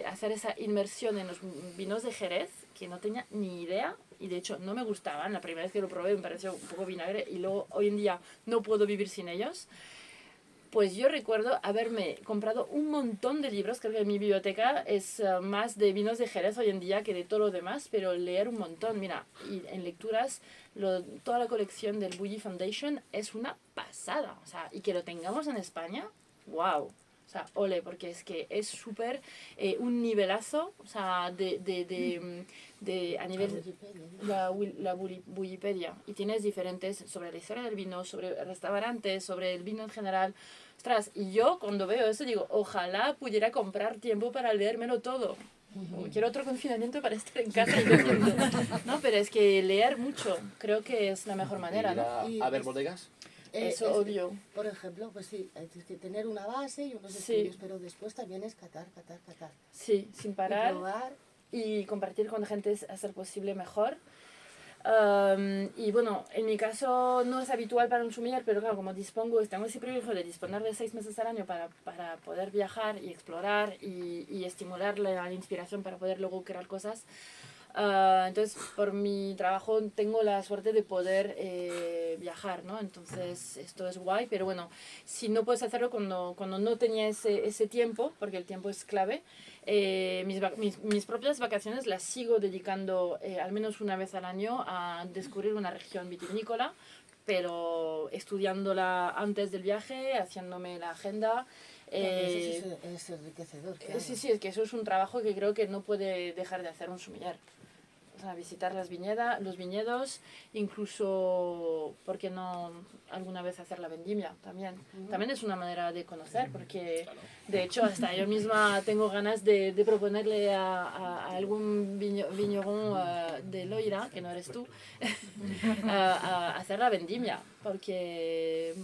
Speaker 3: hacer esa inmersión en los vinos de Jerez, que no tenía ni idea, y de hecho no me gustaban. La primera vez que lo probé me pareció un poco vinagre, y luego hoy en día no puedo vivir sin ellos. Pues yo recuerdo haberme comprado un montón de libros, creo que mi biblioteca es más de vinos de Jerez hoy en día que de todo lo demás, pero leer un montón, mira, y en lecturas, toda la colección del Bulli Foundation es una pasada, o sea, y que lo tengamos en España, wow. O sea, ole, porque es que es súper un nivelazo, o sea, a nivel la Bullipedia. Y tienes diferentes sobre la historia del vino, sobre restaurantes, sobre el vino en general. Ostras, y yo cuando veo eso digo, ojalá pudiera comprar tiempo para leérmelo todo. Quiero otro confinamiento para estar en casa y leyendo. No, pero es que leer mucho creo que es la mejor manera, ¿no?
Speaker 1: ¿Ir a ver bodegas?
Speaker 3: Eso, obvio.
Speaker 2: Por ejemplo, pues sí, tienes que tener una base y unos estudios, pero después también es catar.
Speaker 3: Sí, sin parar.
Speaker 2: Y probar.
Speaker 3: Y compartir con gente a ser posible mejor. Y bueno, en mi caso no es habitual para un sommelier, pero claro, como tengo ese privilegio de disponer de 6 meses al año para poder viajar y explorar y estimular la inspiración para poder luego crear cosas. Entonces, por mi trabajo tengo la suerte de poder viajar, ¿no? Entonces, esto es guay, pero bueno, si no puedes hacerlo cuando no tenía ese tiempo, porque el tiempo es clave, mis propias vacaciones las sigo dedicando al menos una vez al año a descubrir una región vitivinícola, pero estudiándola antes del viaje, haciéndome la agenda.
Speaker 2: Eso es enriquecedor. Claro.
Speaker 3: Sí, es que eso es un trabajo que creo que no puede dejar de hacer un sommelier. O sea, visitar los viñedos, incluso, ¿por qué no alguna vez hacer la vendimia también? También es una manera de conocer, porque de hecho hasta yo misma tengo ganas de proponerle a algún vigneron de Loira, que no eres tú, a hacer la vendimia, porque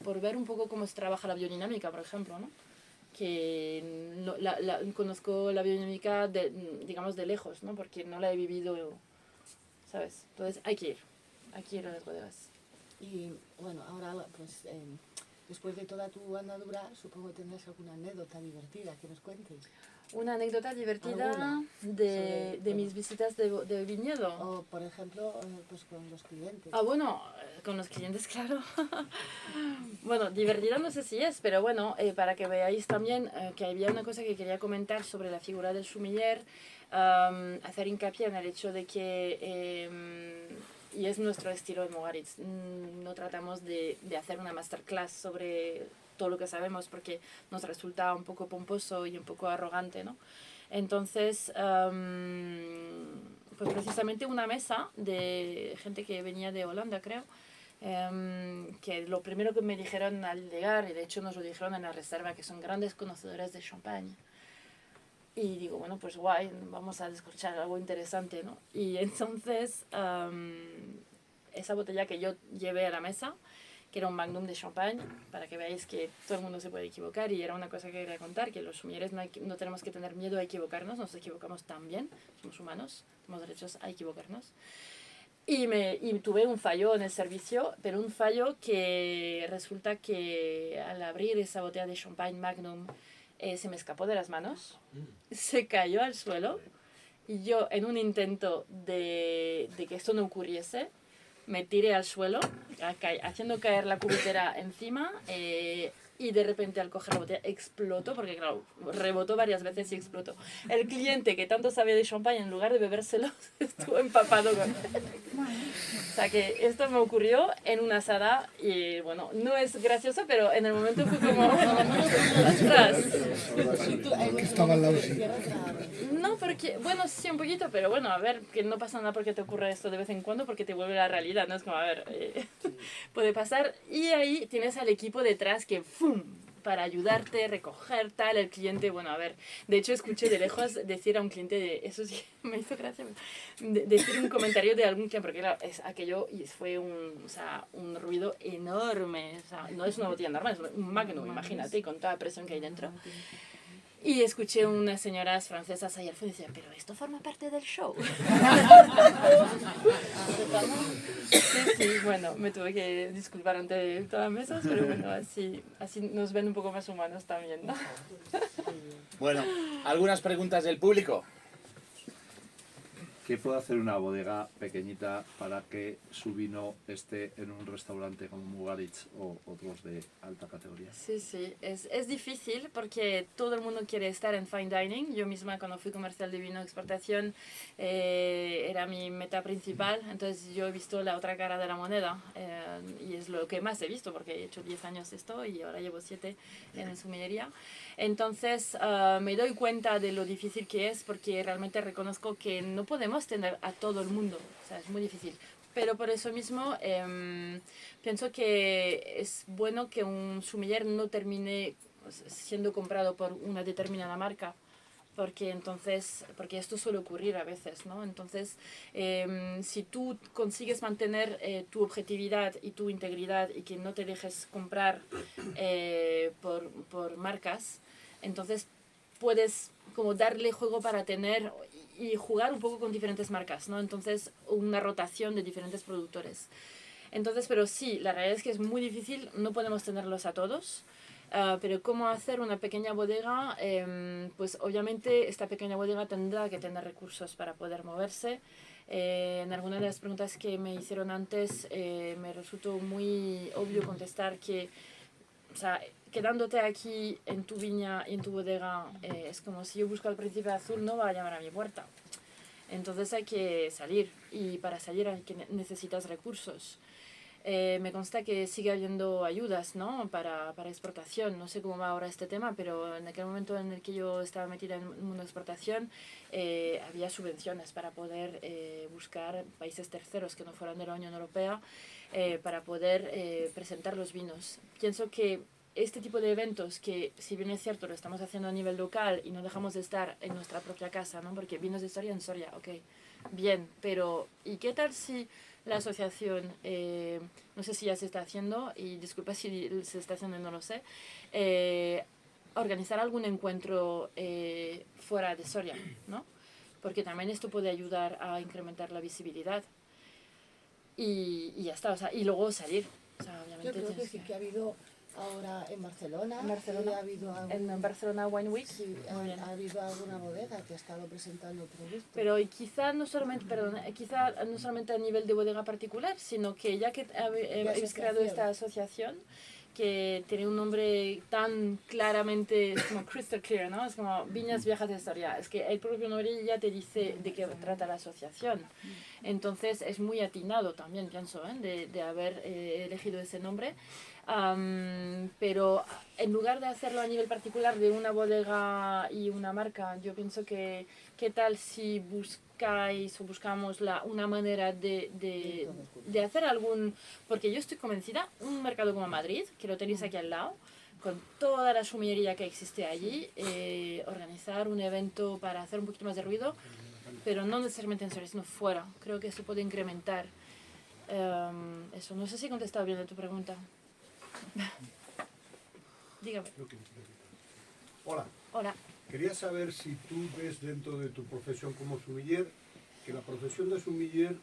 Speaker 3: por ver un poco cómo se trabaja la biodinámica, por ejemplo, ¿no? Que no, conozco la biodinámica digamos de lejos, ¿no? Porque no la he vivido, ¿sabes? Entonces hay que ir a las bodegas.
Speaker 2: Y bueno, ahora pues después de toda tu andadura, supongo que tendrás alguna anécdota divertida que nos cuentes.
Speaker 3: Una anécdota divertida
Speaker 2: ¿Alguna?
Speaker 3: de mis visitas de viñedo.
Speaker 2: O, por ejemplo, pues con los clientes.
Speaker 3: Ah, bueno, con los clientes, claro. Bueno, divertida no sé si es, pero bueno, para que veáis también que había una cosa que quería comentar sobre la figura del sommelier, hacer hincapié en el hecho de que, y es nuestro estilo en Mugaritz, no tratamos de hacer una masterclass sobre todo lo que sabemos porque nos resulta un poco pomposo y un poco arrogante, ¿no? Entonces, pues precisamente una mesa de gente que venía de Holanda, creo, que lo primero que me dijeron al llegar, y de hecho nos lo dijeron en la reserva, que son grandes conocedores de champagne. Y digo, bueno, pues guay, vamos a escuchar algo interesante, ¿no? Y entonces, esa botella que yo llevé a la mesa, que era un magnum de champagne, para que veáis que todo el mundo se puede equivocar, y era una cosa que quería contar, que los sommeliers no tenemos que tener miedo a equivocarnos, nos equivocamos también, somos humanos, tenemos derechos a equivocarnos. Y tuve un fallo en el servicio, pero un fallo que resulta que al abrir esa botella de champagne magnum se me escapó de las manos, se cayó al suelo, y yo en un intento de que esto no ocurriese, me tiré al suelo, haciendo caer la cubitera encima, y de repente al coger la botella explotó, porque claro, rebotó varias veces y explotó. El cliente que tanto sabía de champagne, en lugar de bebérselo, estuvo empapado con... O sea que esto me ocurrió en una asada y bueno, no es gracioso, pero en el momento fue como... ¡Ostras!
Speaker 2: Que
Speaker 4: estaba al lado, sí.
Speaker 3: No, porque, bueno, sí un poquito, pero bueno, a ver, que no pasa nada porque te ocurre esto de vez en cuando, porque te vuelve la realidad, ¿no? Es como, a ver, puede pasar. Y ahí tienes al equipo detrás que, ¡fum!, para ayudarte, recoger tal, el cliente, bueno, a ver, de hecho escuché de lejos decir a un cliente, eso sí me hizo gracia, decir un comentario de algún cliente, porque es aquello, y fue o sea, un ruido enorme, o sea, no es una botella normal, es un magnum, imagínate, con toda la presión que hay dentro. Y escuché unas señoras francesas ahí al fondo y decían, pero esto forma parte del show. Sí, bueno, me tuve que disculpar ante todas las mesas, pero bueno, así nos ven un poco más humanos también, ¿no?
Speaker 1: Bueno, algunas preguntas del público.
Speaker 5: ¿Qué puede hacer una bodega pequeñita para que su vino esté en un restaurante como Mugaritz o otros de alta categoría?
Speaker 3: Sí, es difícil porque todo el mundo quiere estar en fine dining. Yo misma cuando fui comercial de vino de exportación era mi meta principal, entonces yo he visto la otra cara de la moneda y es lo que más he visto porque he hecho 10 años esto y ahora llevo 7 en sommeliería. Entonces me doy cuenta de lo difícil que es porque realmente reconozco que no podemos tener a todo el mundo, o sea, es muy difícil. Pero por eso mismo pienso que es bueno que un sommelier no termine siendo comprado por una determinada marca, porque esto suele ocurrir a veces, ¿no? Entonces, si tú consigues mantener tu objetividad y tu integridad y que no te dejes comprar por marcas, entonces puedes como darle juego para tener y jugar un poco con diferentes marcas, ¿no? Entonces, una rotación de diferentes productores. Entonces, pero sí, la realidad es que es muy difícil, no podemos tenerlos a todos, pero cómo hacer una pequeña bodega, pues obviamente esta pequeña bodega tendrá que tener recursos para poder moverse. En algunas de las preguntas que me hicieron antes, me resultó muy obvio contestar que, o sea, quedándote aquí en tu viña y en tu bodega, es como si yo busco al príncipe azul, no va a llamar a mi puerta. Entonces hay que salir y para salir necesitas recursos. Me consta que sigue habiendo ayudas, ¿no? para exportación. No sé cómo va ahora este tema, pero en aquel momento en el que yo estaba metida en el mundo de exportación había subvenciones para poder buscar países terceros que no fueran de la Unión Europea para poder presentar los vinos. Pienso que este tipo de eventos, que si bien es cierto lo estamos haciendo a nivel local y no dejamos de estar en nuestra propia casa, ¿no? Porque vinos de Soria en Soria, ok, bien, pero ¿y qué tal si la asociación, no sé si ya se está haciendo, y disculpa si se está haciendo y no lo sé, organizar algún encuentro fuera de Soria, ¿no? Porque también esto puede ayudar a incrementar la visibilidad y ya está, o sea, y luego salir. O sea, obviamente
Speaker 2: yo creo que sí que ha habido ahora en Barcelona.
Speaker 3: En Barcelona.
Speaker 2: Y ha habido
Speaker 3: En Barcelona Wine Week.
Speaker 2: sí,
Speaker 3: Muy bien.
Speaker 2: ha habido alguna bodega que ha estado presentando productos.
Speaker 3: Pero y quizá no solamente, perdón, quizá no solamente a nivel de bodega particular, sino que ya que habéis creado esta asociación, que tiene un nombre tan claramente, es como crystal clear, ¿no? Es como Viñas Viejas de Historia. Es que el propio nombre ya te dice de qué trata la asociación. Entonces es muy atinado también, pienso, de haber elegido ese nombre. Pero en lugar de hacerlo a nivel particular de una bodega y una marca, yo pienso que qué tal si buscáis o buscamos una manera de hacer algún, porque yo estoy convencida, un mercado como Madrid, que lo tenéis aquí al lado, con toda la sumillería que existe allí, organizar un evento para hacer un poquito más de ruido, pero no necesariamente en Soria, sino fuera. Creo que eso puede incrementar. Eso, no sé si he contestado bien a tu pregunta. Dígame.
Speaker 4: Hola,
Speaker 3: Hola.
Speaker 4: quería saber si tú ves dentro de tu profesión como sumiller que la profesión de sumiller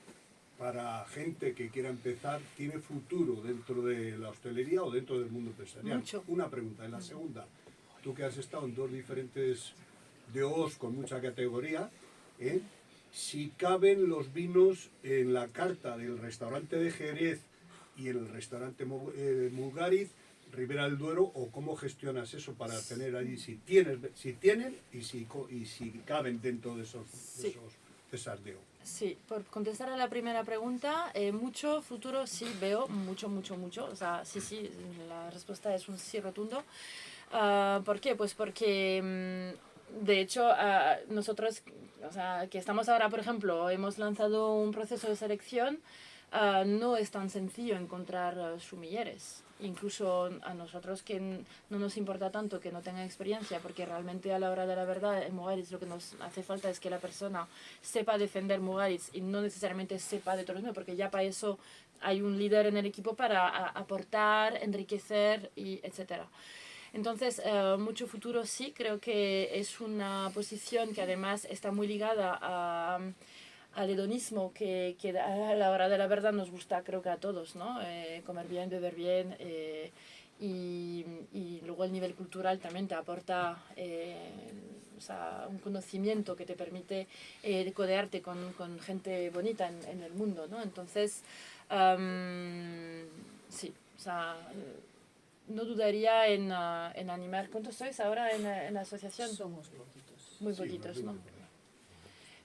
Speaker 4: para gente que quiera empezar tiene futuro dentro de la hostelería o dentro del mundo empresarial.
Speaker 3: Mucho.
Speaker 4: Una pregunta. En la segunda, tú que has estado en dos diferentes DOs con mucha categoría, si caben los vinos en la carta del restaurante de Jerez y el restaurante Mulgariz, Ribera del Duero, o cómo gestionas eso para tener allí, si tienen y si caben dentro de esas DO.
Speaker 3: Sí, por contestar a la primera pregunta, mucho futuro sí veo, mucho. O sea, sí, la respuesta es un sí rotundo. ¿Por qué? Pues porque, de hecho, nosotros, o sea, que estamos ahora, por ejemplo, hemos lanzado un proceso de selección. No es tan sencillo encontrar sumilleres. Incluso a nosotros que no nos importa tanto que no tengan experiencia, porque realmente a la hora de la verdad en Mugaritz lo que nos hace falta es que la persona sepa defender Mugaritz y no necesariamente sepa de turismo, porque ya para eso hay un líder en el equipo para aportar, enriquecer, y etcétera. Entonces, mucho futuro sí, creo que es una posición que además está muy ligada al hedonismo que a la hora de la verdad nos gusta, creo que a todos, ¿no? Comer bien, beber bien, y luego el nivel cultural también te aporta o sea, un conocimiento que te permite codearte con gente bonita en el mundo, ¿no? Entonces, sí, o sea, no dudaría en animar. ¿Cuántos sois ahora en la asociación?
Speaker 2: Somos poquitos.
Speaker 3: Muy
Speaker 4: Sí,
Speaker 3: poquitos, ¿no?
Speaker 4: muy poquitos.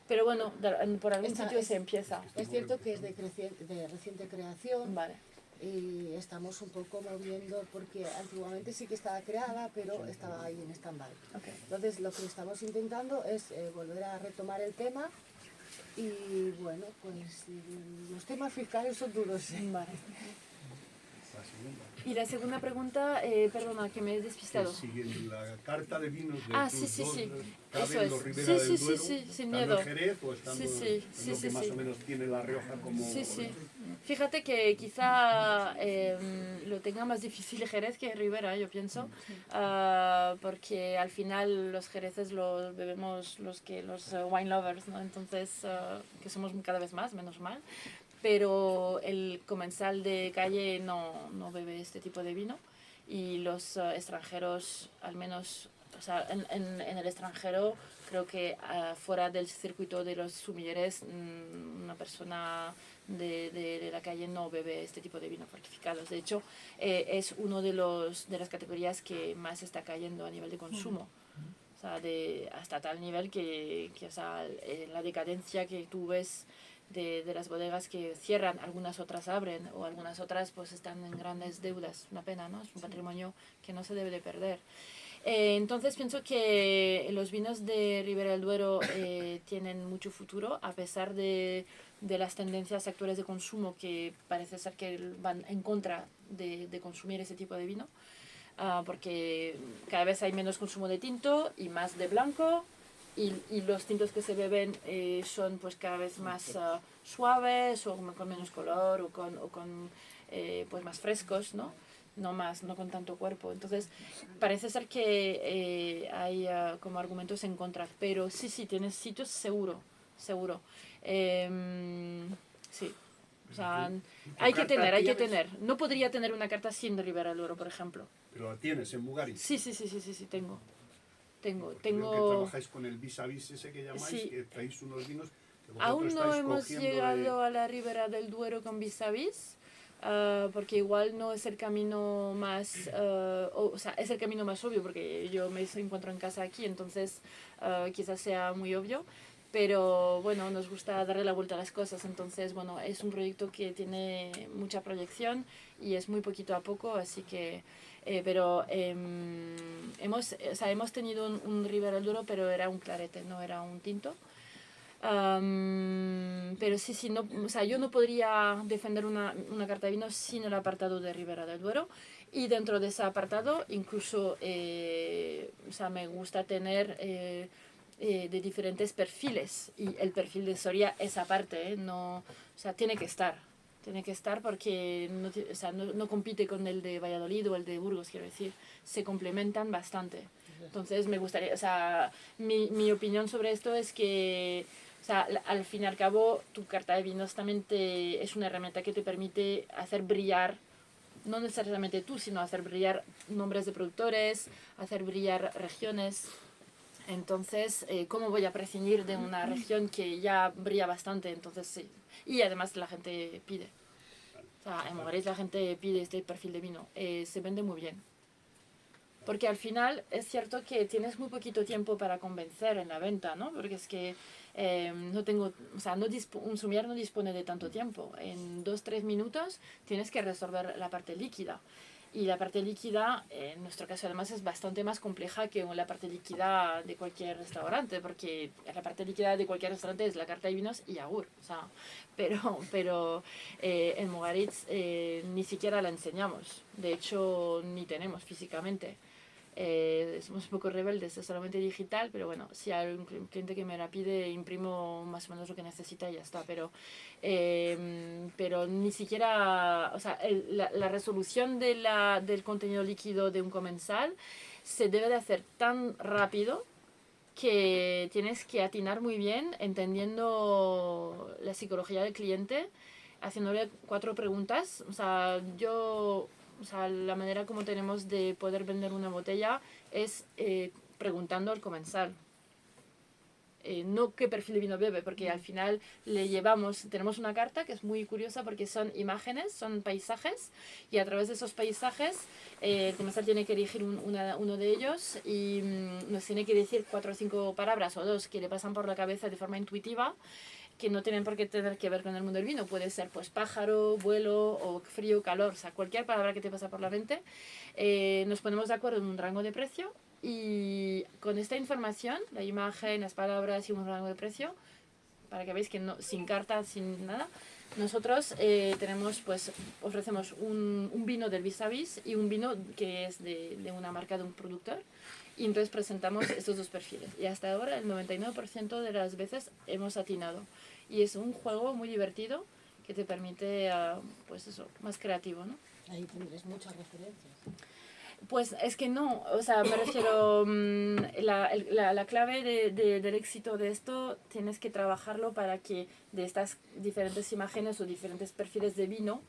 Speaker 3: Pero bueno, por algún
Speaker 2: Esta
Speaker 3: sitio
Speaker 2: es-
Speaker 3: se empieza.
Speaker 2: Es cierto que es de reciente creación.
Speaker 3: Vale.
Speaker 2: Y estamos un poco moviendo porque antiguamente sí que estaba creada, pero estaba ahí en stand-by.
Speaker 3: Okay.
Speaker 2: Entonces lo que estamos intentando es volver a retomar el tema y bueno, pues los temas fiscales son duros.
Speaker 3: Vale.
Speaker 4: La segunda.
Speaker 3: Y la segunda pregunta, perdona, que me he
Speaker 4: Que
Speaker 3: despistado.
Speaker 4: si en la carta de vinos de
Speaker 3: Ah,
Speaker 4: tus
Speaker 3: sí, sí,
Speaker 4: dos
Speaker 3: sí.
Speaker 4: caben
Speaker 3: Eso es.
Speaker 4: los Ribera
Speaker 3: Sí,
Speaker 4: del
Speaker 3: sí, sí,
Speaker 4: Duero,
Speaker 3: sí, sin
Speaker 4: estando
Speaker 3: miedo.
Speaker 4: en Jerez o estando
Speaker 3: Sí,
Speaker 4: en lo
Speaker 3: sí,
Speaker 4: que más
Speaker 3: sí.
Speaker 4: o menos tiene La Rioja como...
Speaker 3: Sí, sí. Fíjate que quizá lo tenga más difícil Jerez que Ribera, yo pienso, porque al final los jereces los bebemos los wine lovers, ¿no? Entonces, que somos cada vez más, menos mal. Pero el comensal de calle no bebe este tipo de vino, y los extranjeros, al menos, o sea, en el extranjero, creo que fuera del circuito de los sumilleres, una persona de la calle no bebe este tipo de vinos fortificados. De hecho, es uno de las categorías que más está cayendo a nivel de consumo. O sea, hasta tal nivel que o sea, la decadencia que tú ves de las bodegas que cierran, algunas otras abren, o algunas otras pues están en grandes deudas. Una pena, ¿no? Es un patrimonio que no se debe de perder. Entonces pienso que los vinos de Ribera del Duero tienen mucho futuro, a pesar de las tendencias actuales de consumo que parece ser que van en contra de consumir ese tipo de vino, porque cada vez hay menos consumo de tinto y más de blanco, y los tintos que se beben son pues cada vez más suaves, o con menos color, o con pues más frescos, ¿no? No con tanto cuerpo. Entonces parece ser que hay como argumentos en contra, pero sí, tienes sitios seguro. Sí. O sea,
Speaker 4: ¿Tu
Speaker 3: hay que
Speaker 4: carta
Speaker 3: tener.
Speaker 4: tienes?
Speaker 3: No podría tener una carta sin Ribera del Duero, por ejemplo.
Speaker 4: Pero la tienes en Mugaritz.
Speaker 3: Sí, tengo.
Speaker 4: Porque veo que trabajáis con el vis a vis ese que llamáis,
Speaker 3: Sí.
Speaker 4: que traéis unos vinos que vosotros
Speaker 3: Aún no
Speaker 4: estáis
Speaker 3: hemos
Speaker 4: cogiendo
Speaker 3: llegado a la Ribera del Duero con vis a vis, porque igual no es el camino más, o sea, es el camino más obvio, porque yo me encuentro en casa aquí, entonces quizás sea muy obvio, pero bueno, nos gusta darle la vuelta a las cosas, entonces bueno, es un proyecto que tiene mucha proyección y es muy poquito a poco, así que, pero o sea, hemos tenido un Ribera del Duero, pero era un clarete, no era un tinto. Pero sí, no, o sea, yo no podría defender una carta de vino sin el apartado de Ribera del Duero. Y dentro de ese apartado, incluso, o sea, me gusta tener de diferentes perfiles. Y el perfil de Soria es aparte, no, o sea, tiene que estar. Tiene que estar porque no, o sea, no compite con el de Valladolid o el de Burgos, quiero decir. Se complementan bastante. Entonces me gustaría, o sea, mi opinión sobre esto es que, o sea, al fin y al cabo, tu carta de vinos también es una herramienta que te permite hacer brillar, no necesariamente tú, sino hacer brillar nombres de productores, hacer brillar regiones. Entonces, ¿cómo voy a prescindir de una región que ya brilla bastante? Entonces, sí. Y además la gente pide. O sea, en Mogaritz la gente pide este perfil de vino. Se vende muy bien. Porque al final es cierto que tienes muy poquito tiempo para convencer en la venta, ¿no? Porque es que no tengo, o sea, un sommelier no dispone de tanto tiempo. En 2-3 minutos tienes que resolver la parte líquida. Y la parte líquida, en nuestro caso además, es bastante más compleja que la parte líquida de cualquier restaurante, porque la parte líquida de cualquier restaurante es la carta de vinos y yogur. O sea, pero en Mogaritz ni siquiera la enseñamos. De hecho, ni tenemos físicamente. Somos un poco rebeldes, es solamente digital, pero bueno, si hay un cliente que me la pide, imprimo más o menos lo que necesita y ya está. Pero ni siquiera, o sea, la resolución del contenido líquido de un comensal se debe de hacer tan rápido que tienes que atinar muy bien, entendiendo la psicología del cliente, haciéndole 4 preguntas. O sea, la manera como tenemos de poder vender una botella es preguntando al comensal. No qué perfil de vino bebe, porque al final tenemos una carta que es muy curiosa porque son imágenes, son paisajes, y a través de esos paisajes el comensal tiene que elegir uno de ellos y nos tiene que decir 4 o 5 palabras o 2 que le pasan por la cabeza de forma intuitiva, que no tienen por qué tener que ver con el mundo del vino. Puede ser pues pájaro, vuelo o frío, calor, o sea, cualquier palabra que te pasa por la mente. Nos ponemos de acuerdo en un rango de precio y con esta información, la imagen, las palabras y un rango de precio, para que veáis que no, sin carta, sin nada, nosotros ofrecemos un vino del vis a vis y un vino que es de una marca de un productor. Y entonces presentamos estos 2 perfiles. Y hasta ahora el 99% de las veces hemos atinado. Y es un juego muy divertido que te permite, pues eso, más creativo, ¿no?
Speaker 2: Ahí tendréis muchas referencias.
Speaker 3: Pues es que no, o sea, me refiero, la clave del éxito de esto tienes que trabajarlo para que de estas diferentes imágenes o diferentes perfiles de vino,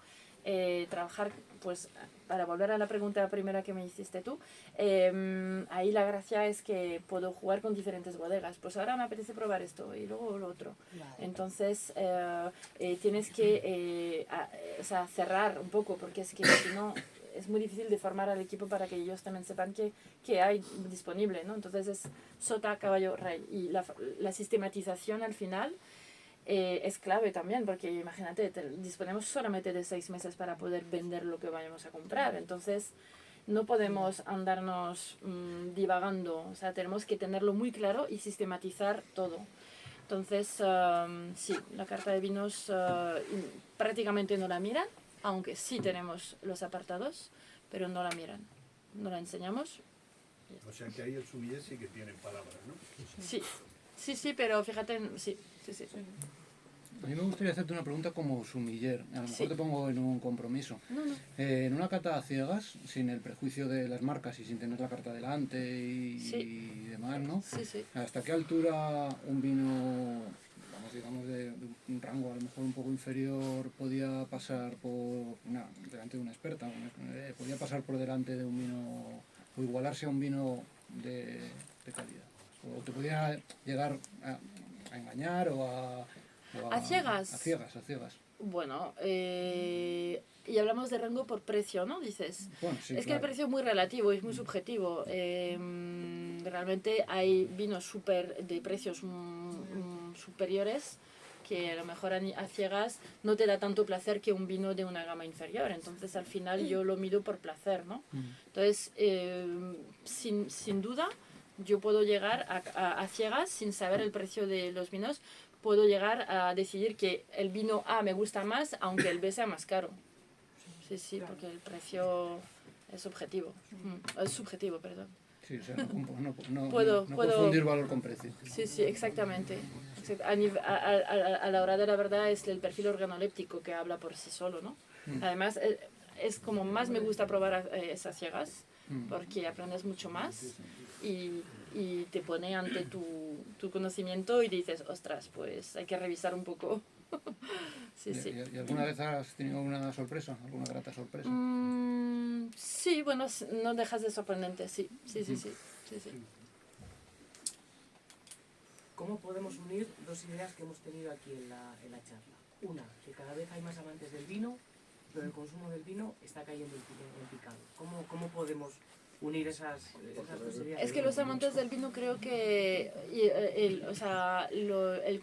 Speaker 3: trabajar, pues, para volver a la pregunta primera que me hiciste tú, ahí la gracia es que puedo jugar con diferentes bodegas. Pues ahora me apetece probar esto y luego lo otro.
Speaker 2: Vale.
Speaker 3: Entonces, tienes que o sea, cerrar un poco, porque es que si no es muy difícil de formar al equipo para que ellos también sepan qué hay disponible, ¿no? Entonces es sota, caballo, rey. Y la sistematización al final es clave también, porque imagínate, disponemos solamente de 6 meses para poder vender lo que vayamos a comprar. Entonces no podemos andarnos divagando, o sea, tenemos que tenerlo muy claro y sistematizar todo. Entonces, sí, la carta de vinos prácticamente no la miran, aunque sí tenemos los apartados, pero no la miran, no la enseñamos.
Speaker 4: O sea que ahí el sommelier sí que tiene palabras, ¿no?
Speaker 3: Sí, pero fíjate, sí.
Speaker 6: A mí me gustaría hacerte una pregunta como sumiller. A lo mejor
Speaker 3: Sí.
Speaker 6: te pongo en un compromiso.
Speaker 3: No.
Speaker 6: En una cata a ciegas, sin el prejuicio de las marcas y sin tener la carta delante y
Speaker 3: Sí.
Speaker 6: demás, ¿no?
Speaker 3: Sí.
Speaker 6: ¿Hasta qué altura un vino, vamos pues digamos de un rango a lo mejor un poco inferior, podía pasar delante de una experta, podía pasar por delante de un vino o igualarse a un vino de calidad. O te podía llegar a engañar
Speaker 3: ¿A ciegas?
Speaker 6: A ciegas.
Speaker 3: Bueno, y hablamos de rango por precio, ¿no? Dices.
Speaker 6: Bueno, sí,
Speaker 3: Es que el precio es muy relativo, es muy subjetivo. Realmente hay vinos de precios superiores que a lo mejor a ciegas no te da tanto placer que un vino de una gama inferior. Entonces al final yo lo mido por placer, ¿no? Entonces, sin duda, yo puedo llegar a ciegas sin saber el precio de los vinos. Puedo llegar a decidir que el vino A me gusta más, aunque el B sea más caro. Sí, claro. Porque el precio es objetivo. Es subjetivo, perdón.
Speaker 6: Sí, o sea, no
Speaker 3: puedo
Speaker 6: confundir valor con precio.
Speaker 3: Sí, exactamente. A la hora de la verdad es el perfil organoléptico que habla por sí solo, ¿no? Además, es como más me gusta probar esas ciegas, porque aprendes mucho más y te pone ante tu conocimiento y dices, ostras, pues hay que revisar un poco. Sí.
Speaker 6: ¿Y alguna vez has tenido una sorpresa, alguna grata sorpresa?
Speaker 3: Sí, bueno, no dejas de sorprendente, sí.
Speaker 7: ¿Cómo podemos unir dos ideas que hemos tenido aquí en la charla? Una, que cada vez hay más amantes del vino, pero el consumo del vino está cayendo en picado. ¿Cómo podemos unir esas dos ideas?
Speaker 3: Es que los amantes del vino creo que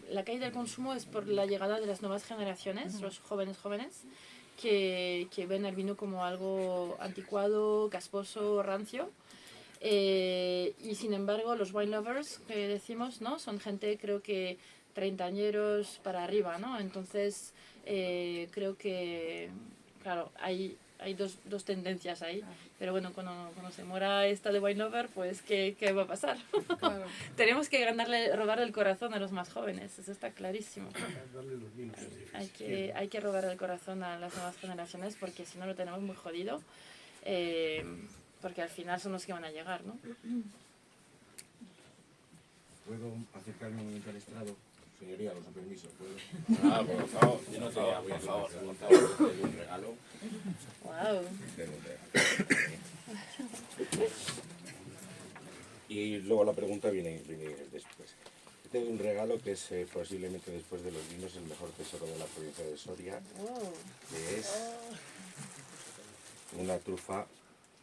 Speaker 3: la caída del consumo es por la llegada de las nuevas generaciones, los jóvenes que ven el vino como algo anticuado, casposo, rancio. Y sin embargo los wine lovers que decimos, ¿no? Son gente creo que treintañeros para arriba, ¿no? Entonces creo que claro, hay dos tendencias ahí, pero bueno, cuando se muera esta de wine lover, pues ¿qué va a pasar? Claro. Tenemos que robar el corazón a los más jóvenes, eso está clarísimo. Hay que robar el corazón a las nuevas generaciones porque si no lo tenemos muy jodido. Porque al final son los que van a llegar, ¿no?
Speaker 8: ¿Puedo acercarme un momento al estrado? Señoría, con su permiso, ¿puedo?
Speaker 1: Por favor, yo no te voy a por favor, te doy un regalo.
Speaker 3: Wow.
Speaker 8: Te doy un regalo. Y luego la pregunta viene después. Te doy un regalo que es posiblemente después de los vinos el mejor tesoro de la provincia de Soria, que es una trufa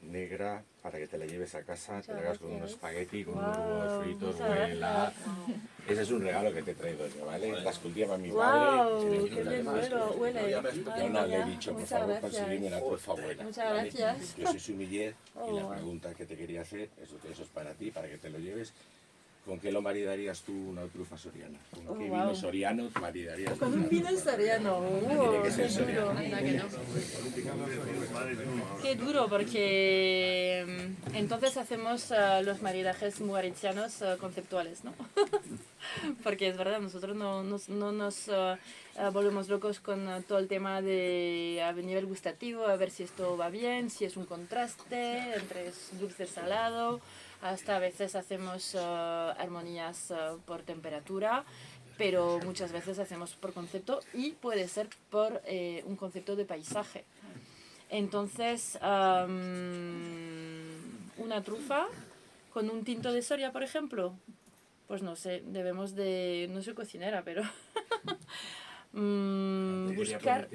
Speaker 8: negra para que te la lleves a casa, te la hagas con unos espagueti, con unos huevos fritos, huela. Ese es un regalo que te he traído yo, ¿vale? Las cultiva mi padre.
Speaker 3: ¡Qué bien huele!
Speaker 8: No, le he dicho, por favor, consígueme una trufa buena.
Speaker 3: Muchas gracias.
Speaker 8: Yo soy sumiller y la pregunta que te quería hacer, eso es para ti, para que te lo lleves. ¿Con qué lo maridarías tú una trufa soriana? ¿Con qué vino soriano maridarías?
Speaker 3: Con un vino soriano.
Speaker 8: Tiene que ser soriano.
Speaker 3: Anda que no. Qué duro, porque entonces hacemos los maridajes mugaritzianos conceptuales, ¿no? Porque es verdad, nosotros no nos volvemos locos con todo el tema de a nivel gustativo, a ver si esto va bien, si es un contraste entre dulce salado. Hasta a veces hacemos armonías por temperatura, pero muchas veces hacemos por concepto y puede ser por un concepto de paisaje. Entonces, una trufa con un tinto de Soria, por ejemplo, pues no sé, debemos de... No soy cocinera, pero... buscar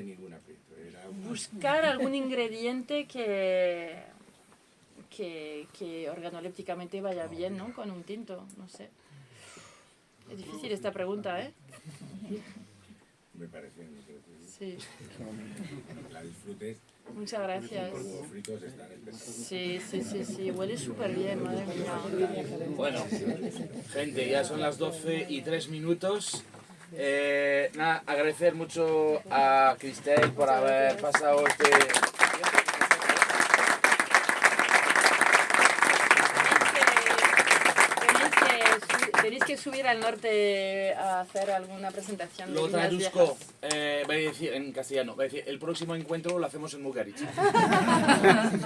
Speaker 3: algún ingrediente que organolépticamente vaya bien, ¿no? Con un tinto, no sé. Es difícil esta pregunta, ¿eh?
Speaker 8: Me parece.
Speaker 3: Sí.
Speaker 8: La disfrutes.
Speaker 3: Muchas gracias.
Speaker 8: Los huevos fritos están espectaculares.
Speaker 3: Sí, huele súper bien, madre mía.
Speaker 1: Bueno, gente, ya son las 12:03. Nada, agradecer mucho a Cristel por haber pasado Tenéis que subir al norte a hacer alguna presentación. Lo traduzco, voy a decir en castellano, voy a decir, el próximo encuentro lo hacemos en Mugaritz.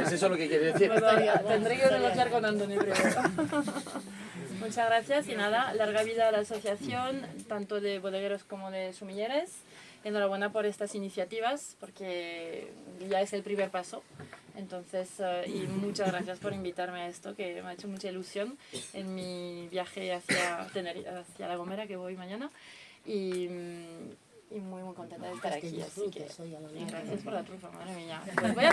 Speaker 1: ¿Es eso lo que quiere decir?
Speaker 3: Tendré que negociar con Antonio primero. Muchas gracias y nada, larga vida a la asociación, tanto de bodegueros como de sumilleres. Enhorabuena por estas iniciativas, porque ya es el primer paso. Entonces, y muchas gracias por invitarme a esto, que me ha hecho mucha ilusión en mi viaje hacia La Gomera, que voy mañana. Y muy, muy contenta de estar aquí. Así que, y gracias por la trufa, madre mía. Pues voy a